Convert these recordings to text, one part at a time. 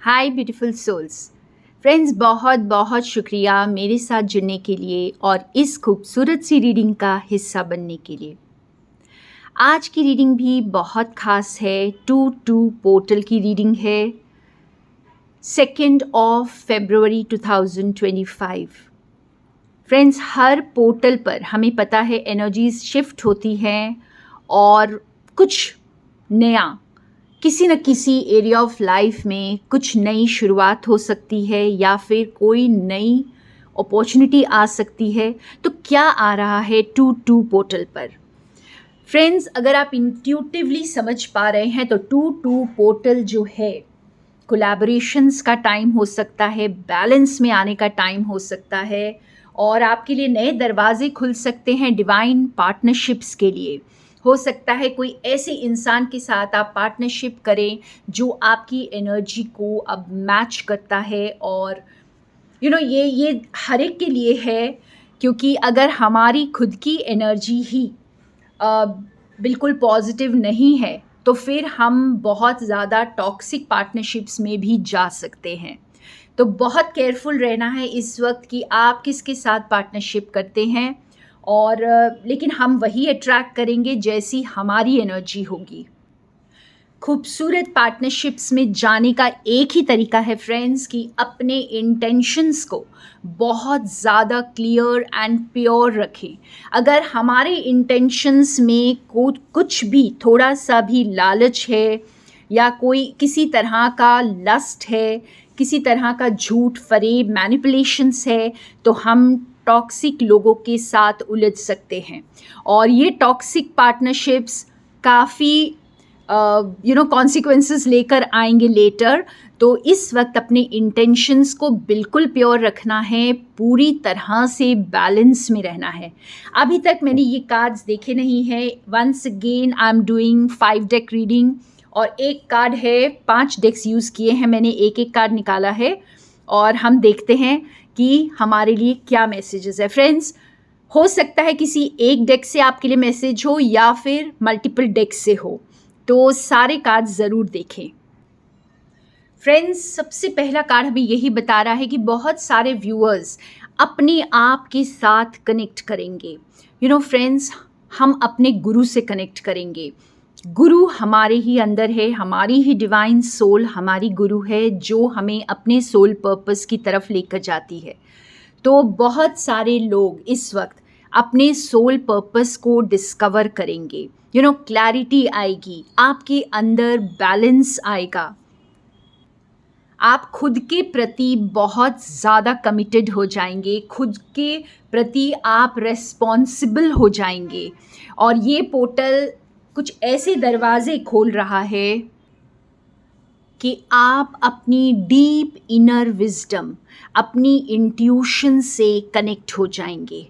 हाय beautiful souls. Friends, बहुत बहुत शुक्रिया मेरे साथ जुड़ने के लिए और इस खूबसूरत सी रीडिंग का हिस्सा बनने के लिए। आज की रीडिंग भी बहुत ख़ास है। 2-2 पोर्टल की रीडिंग है, 2 फरवरी 2025। फ्रेंड्स, हर पोर्टल पर हमें पता है एनर्जीज शिफ्ट होती हैं और कुछ नया किसी न किसी एरिया ऑफ लाइफ में कुछ नई शुरुआत हो सकती है या फिर कोई नई अपॉर्चुनिटी आ सकती है। तो क्या आ रहा है 2-2 पोर्टल पर? फ्रेंड्स, अगर आप इंट्यूटिवली समझ पा रहे हैं तो 2-2 पोर्टल जो है कोलैबोरेशंस का टाइम हो सकता है, बैलेंस में आने का टाइम हो सकता है और आपके लिए नए दरवाजे खुल सकते हैं डिवाइन पार्टनरशिप्स के लिए। हो सकता है कोई ऐसे इंसान के साथ आप पार्टनरशिप करें जो आपकी एनर्जी को अब मैच करता है और ये हर एक के लिए है, क्योंकि अगर हमारी खुद की एनर्जी ही अ, बिल्कुल पॉजिटिव नहीं है तो फिर हम बहुत ज़्यादा टॉक्सिक पार्टनरशिप्स में भी जा सकते हैं। तो बहुत केयरफुल रहना है इस वक्त कि आप किसके साथ पार्टनरशिप करते हैं और लेकिन हम वही अट्रैक्ट करेंगे जैसी हमारी एनर्जी होगी। खूबसूरत पार्टनरशिप्स में जाने का एक ही तरीका है फ्रेंड्स कि अपने इंटेंशंस को बहुत ज़्यादा क्लियर एंड प्योर रखें। अगर हमारे इंटेंशंस में कुछ भी थोड़ा सा भी लालच है या कोई किसी तरह का लस्ट है, किसी तरह का झूठ फरेब मैनिपुलेशंस है, तो हम टॉक्सिक लोगों के साथ उलझ सकते हैं और ये टॉक्सिक पार्टनरशिप्स काफ़ी कॉन्सिक्वेंसेस लेकर आएंगे लेटर। तो इस वक्त अपने इंटेंशंस को बिल्कुल प्योर रखना है, पूरी तरह से बैलेंस में रहना है। अभी तक मैंने ये कार्ड्स देखे नहीं हैं। Once again I am doing 5 deck reading और एक कार्ड है, 5 डेक्स यूज़ किए हैं मैंने, एक एक कार्ड निकाला है और हम देखते हैं कि हमारे लिए क्या मैसेजेस है। फ्रेंड्स, हो सकता है किसी एक डेक से आपके लिए मैसेज हो या फिर मल्टीपल डेक से हो, तो सारे कार्ड ज़रूर देखें। फ्रेंड्स, सबसे पहला कार्ड हमें यही बता रहा है कि बहुत सारे व्यूअर्स अपने आप के साथ कनेक्ट करेंगे। फ्रेंड्स, हम अपने गुरु से कनेक्ट करेंगे। गुरु हमारे ही अंदर है, हमारी ही डिवाइन सोल हमारी गुरु है जो हमें अपने सोल पर्पस की तरफ लेकर जाती है। तो बहुत सारे लोग इस वक्त अपने सोल पर्पस को डिस्कवर करेंगे। क्लैरिटी आएगी, आपके अंदर बैलेंस आएगा, आप खुद के प्रति बहुत ज़्यादा कमिटेड हो जाएंगे, खुद के प्रति आप रेस्पॉन्सिबल हो जाएंगे और ये पोर्टल कुछ ऐसे दरवाजे खोल रहा है कि आप अपनी डीप इनर विजडम, अपनी इंट्यूशन से कनेक्ट हो जाएंगे।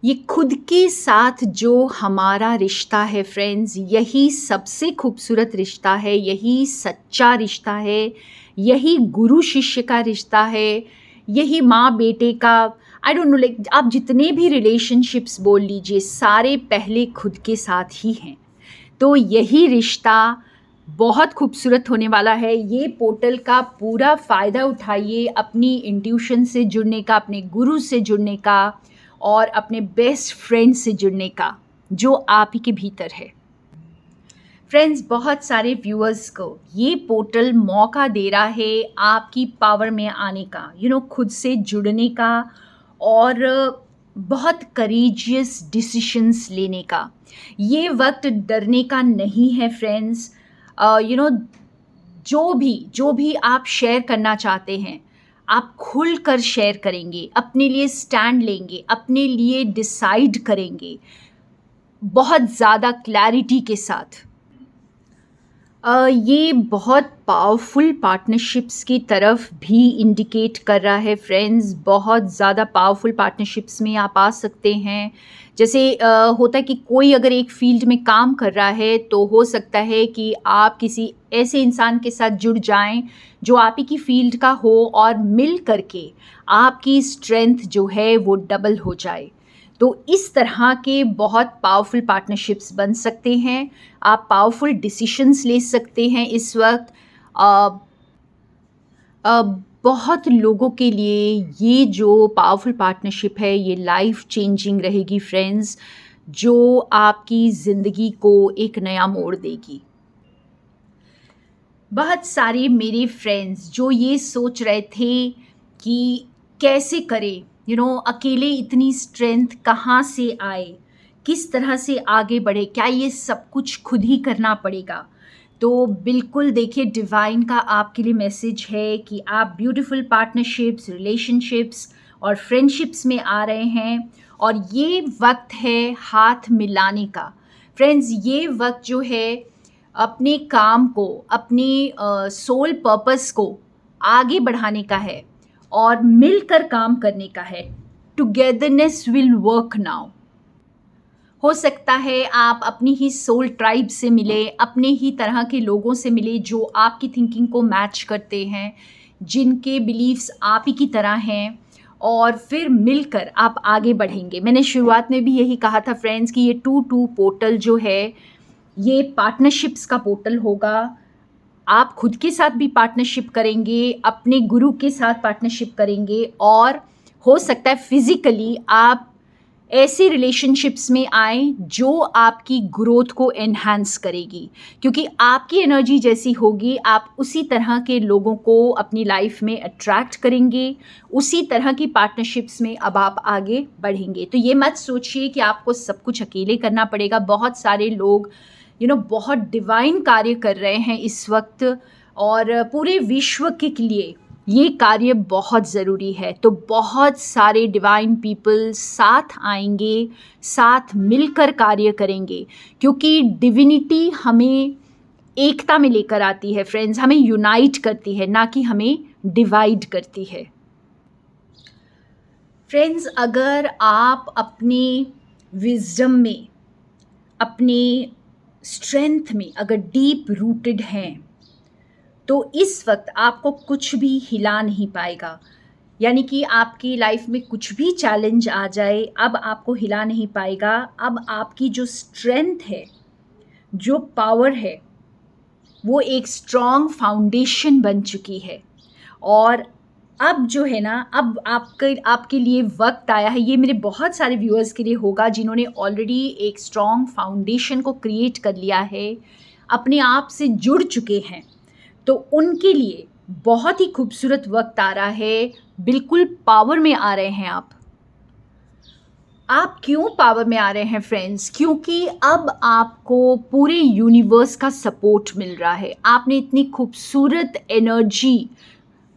ये खुद के साथ जो हमारा रिश्ता है फ्रेंड्स, यही सबसे खूबसूरत रिश्ता है, यही सच्चा रिश्ता है, यही गुरु शिष्य का रिश्ता है, यही माँ बेटे का, आई डोंट नो, लाइक आप जितने भी रिलेशनशिप्स बोल लीजिए सारे पहले खुद के साथ ही हैं। तो यही रिश्ता बहुत खूबसूरत होने वाला है। ये पोर्टल का पूरा फ़ायदा उठाइए, अपनी इंट्यूशन से जुड़ने का, अपने गुरु से जुड़ने का और अपने बेस्ट फ्रेंड से जुड़ने का जो आप ही के भीतर है। फ्रेंड्स, बहुत सारे व्यूअर्स को ये पोर्टल मौका दे रहा है आपकी पावर में आने का, खुद से जुड़ने का और बहुत करेजियस डिसीशंस लेने का। ये वक्त डरने का नहीं है फ्रेंड्स। जो भी आप शेयर करना चाहते हैं आप खुल कर शेयर करेंगे, अपने लिए स्टैंड लेंगे, अपने लिए डिसाइड करेंगे बहुत ज़्यादा क्लैरिटी के साथ। ये बहुत पावरफुल पार्टनरशिप्स की तरफ भी इंडिकेट कर रहा है फ्रेंड्स। बहुत ज़्यादा पावरफुल पार्टनरशिप्स में आप आ सकते हैं। जैसे होता है कि कोई अगर एक फील्ड में काम कर रहा है तो हो सकता है कि आप किसी ऐसे इंसान के साथ जुड़ जाएं जो आप ही की फील्ड का हो और मिल करके आपकी स्ट्रेंथ जो है वो डबल हो जाए। तो इस तरह के बहुत पावरफुल पार्टनरशिप्स बन सकते हैं। आप पावरफुल डिसीशंस ले सकते हैं इस वक्त। अ, बहुत लोगों के लिए ये जो पावरफुल पार्टनरशिप है ये लाइफ चेंजिंग रहेगी फ्रेंड्स, जो आपकी ज़िंदगी को एक नया मोड़ देगी। बहुत सारे मेरे फ्रेंड्स जो ये सोच रहे थे कि कैसे करें, अकेले इतनी स्ट्रेंथ कहाँ से आए, किस तरह से आगे बढ़े, क्या ये सब कुछ खुद ही करना पड़ेगा। तो बिल्कुल देखिए, डिवाइन का आपके लिए मैसेज है कि आप ब्यूटीफुल पार्टनरशिप्स, रिलेशनशिप्स और फ्रेंडशिप्स में आ रहे हैं और ये वक्त है हाथ मिलाने का। फ्रेंड्स, ये वक्त जो है अपने काम को, अपने सोल पर्पस को आगे बढ़ाने का है और मिलकर काम करने का है। Togetherness will work now. हो सकता है आप अपनी ही सोल ट्राइब से मिले, अपने ही तरह के लोगों से मिले जो आपकी थिंकिंग को मैच करते हैं, जिनके बिलीव्स आप ही की तरह हैं, और फिर मिलकर आप आगे बढ़ेंगे। मैंने शुरुआत में भी यही कहा था फ्रेंड्स कि ये 2-2 पोर्टल जो है ये पार्टनरशिप्स का पोर्टल होगा। आप खुद के साथ भी पार्टनरशिप करेंगे, अपने गुरु के साथ पार्टनरशिप करेंगे, और हो सकता है फिज़िकली आप ऐसे रिलेशनशिप्स में आए जो आपकी ग्रोथ को एनहांस करेगी, क्योंकि आपकी एनर्जी जैसी होगी आप उसी तरह के लोगों को अपनी लाइफ में अट्रैक्ट करेंगे, उसी तरह की पार्टनरशिप्स में अब आप आगे बढ़ेंगे। तो ये मत सोचिए कि आपको सब कुछ अकेले करना पड़ेगा। बहुत सारे लोग बहुत डिवाइन कार्य कर रहे हैं इस वक्त, और पूरे विश्व के लिए ये कार्य बहुत ज़रूरी है। तो बहुत सारे डिवाइन पीपल साथ आएंगे, साथ मिलकर कार्य करेंगे, क्योंकि डिविनिटी हमें एकता में लेकर आती है फ्रेंड्स, हमें यूनाइट करती है, ना कि हमें डिवाइड करती है। फ्रेंड्स, अगर आप अपने विजडम में, अपने स्ट्रेंथ में अगर डीप रूटेड हैं, तो इस वक्त आपको कुछ भी हिला नहीं पाएगा। यानी कि आपकी लाइफ में कुछ भी चैलेंज आ जाए, अब आपको हिला नहीं पाएगा। अब आपकी जो स्ट्रेंथ है, जो पावर है, वो एक स्ट्रॉन्ग फाउंडेशन बन चुकी है। और अब जो है ना, अब आपके लिए वक्त आया है, ये मेरे बहुत सारे व्यूअर्स के लिए होगा जिन्होंने ऑलरेडी एक स्ट्रॉन्ग फाउंडेशन को क्रिएट कर लिया है, अपने आप से जुड़ चुके हैं। तो उनके लिए बहुत ही खूबसूरत वक्त आ रहा है, बिल्कुल पावर में आ रहे हैं आप। क्यों पावर में आ रहे हैं फ्रेंड्स? क्योंकि अब आपको पूरे यूनिवर्स का सपोर्ट मिल रहा है। आपने इतनी खूबसूरत एनर्जी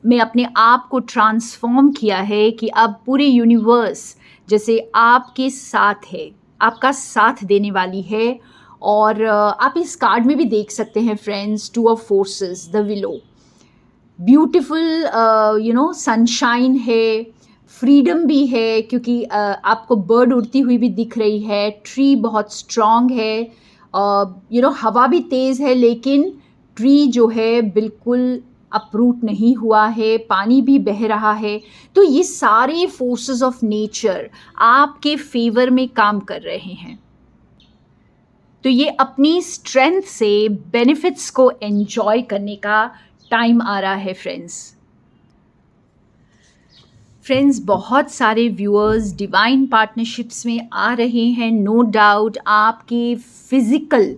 में अपने आप को ट्रांसफॉर्म किया है कि अब पूरे यूनिवर्स जैसे आपके साथ है, आपका साथ देने वाली है। और आप इस कार्ड में भी देख सकते हैं friends, 2 of forces, the willow, beautiful sunshine है, फ्रीडम भी है, क्योंकि आपको बर्ड उड़ती हुई भी दिख रही है, ट्री बहुत स्ट्रॉन्ग है, हवा भी तेज़ है, लेकिन ट्री जो है बिल्कुल अपरूट नहीं हुआ है, पानी भी बह रहा है। तो ये सारे फोर्सेस ऑफ नेचर आपके फेवर में काम कर रहे हैं। तो ये अपनी स्ट्रेंथ से बेनिफिट्स को एंजॉय करने का टाइम आ रहा है फ्रेंड्स। बहुत सारे व्यूअर्स डिवाइन पार्टनरशिप्स में आ रहे हैं, नो डाउट। आपके फिज़िकल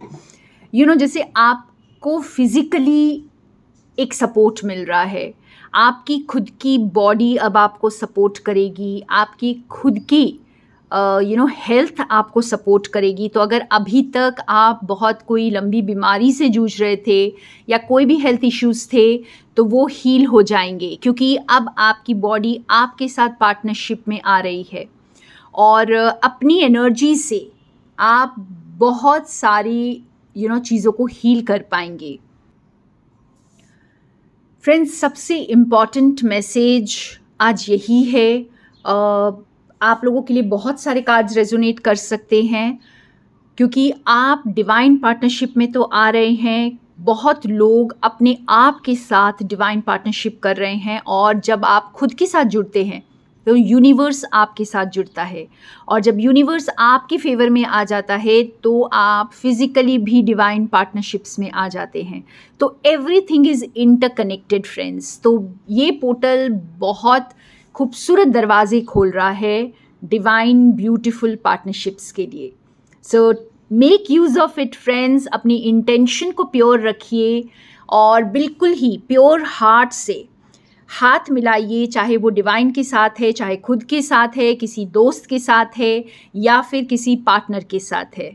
जैसे आपको फिज़िकली एक सपोर्ट मिल रहा है, आपकी खुद की बॉडी अब आपको सपोर्ट करेगी, आपकी खुद की हेल्थ आपको सपोर्ट करेगी। तो अगर अभी तक आप बहुत कोई लंबी बीमारी से जूझ रहे थे या कोई भी हेल्थ इश्यूज़ थे, तो वो हील हो जाएंगे, क्योंकि अब आपकी बॉडी आपके साथ पार्टनरशिप में आ रही है। और अपनी एनर्जी से आप बहुत सारी चीज़ों को हील कर पाएंगे। फ्रेंड्स, सबसे इम्पॉर्टेंट मैसेज आज यही है। आप लोगों के लिए बहुत सारे कार्ड्स रेजोनेट कर सकते हैं, क्योंकि आप डिवाइन पार्टनरशिप में तो आ रहे हैं। बहुत लोग अपने आप के साथ डिवाइन पार्टनरशिप कर रहे हैं, और जब आप खुद के साथ जुड़ते हैं तो यूनिवर्स आपके साथ जुड़ता है, और जब यूनिवर्स आपके फेवर में आ जाता है तो आप फिज़िकली भी डिवाइन पार्टनरशिप्स में आ जाते हैं। तो एवरीथिंग इज़ इंटरकनेक्टेड फ्रेंड्स। तो ये पोर्टल बहुत खूबसूरत दरवाजे खोल रहा है डिवाइन ब्यूटीफुल पार्टनरशिप्स के लिए। So make use of it friends. अपनी इंटेंशन को प्योर रखिए और बिल्कुल ही प्योर हार्ट से हाथ मिलाइए, चाहे वो डिवाइन के साथ है, चाहे खुद के साथ है, किसी दोस्त के साथ है, या फिर किसी पार्टनर के साथ है।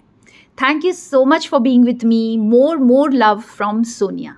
Thank you so much for being with me. More love from Sonia.